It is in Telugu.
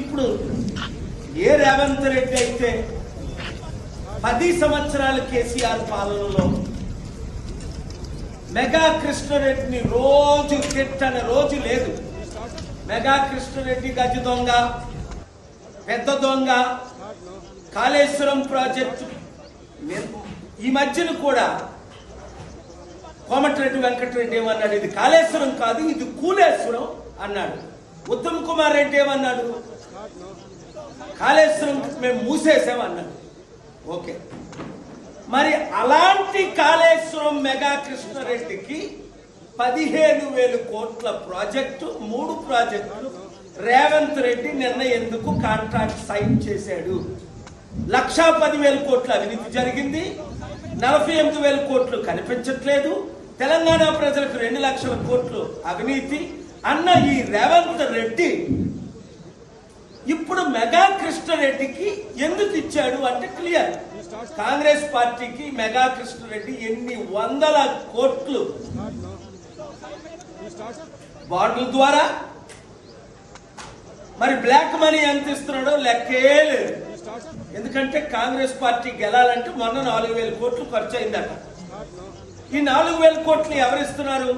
ఇప్పుడు ఏ రేవంత్ రెడ్డి అయితే 10 సంవత్సరాలు కేసీఆర్ పాలనలో మెగా కృష్ణారెడ్డిని రోజు తిట్టని రోజు లేదు. మెగా కృష్ణారెడ్డి గజ దొంగ, పెద్ద దొంగ, కాళేశ్వరం ప్రాజెక్టు, ఈ మధ్యన కూడా కోమటిరెడ్డి వెంకటరెడ్డి ఏమన్నాడు, ఇది కాళేశ్వరం కాదు ఇది కూలేశ్వరం అన్నాడు. ఉత్తమ్ కుమార్ రెడ్డి ఏమన్నాడు, కాళేశ్వరం మేము మూసేసామన్నాడు. ఓకే, మరి అలాంటి కాళేశ్వరం మెగా కృష్ణారెడ్డికి 15,000 కోట్ల ప్రాజెక్టు, 3 ప్రాజెక్టులు రేవంత్ రెడ్డి నిన్న ఎందుకు కాంట్రాక్ట్ సైన్ చేశాడు? 1,10,000 కోట్ల అవినీతి జరిగింది, 48,000 కోట్లు కనిపించట్లేదు. తెలంగాణ ప్రజలకు 2 లక్షల కోట్లు అవినీతి అన్న ఈ రేవంత్ రెడ్డి ఇప్పుడు మెగా కృష్ణారెడ్డికి ఎందుకు ఇచ్చాడు అంటే క్లియర్. కాంగ్రెస్ పార్టీకి మెగా కృష్ణారెడ్డి ఎన్ని వందల కోట్లు బాండ్ల ద్వారా, మరి బ్లాక్ మనీ ఎంత ఇస్తున్నాడో లెక్కే లేదు. ఎందుకంటే కాంగ్రెస్ పార్టీ గెలాలంటే మొన్న 4,000 కోట్లు ఖర్చు అయిందట. ఈ 4,000 కోట్లు ఎవరిస్తున్నారు?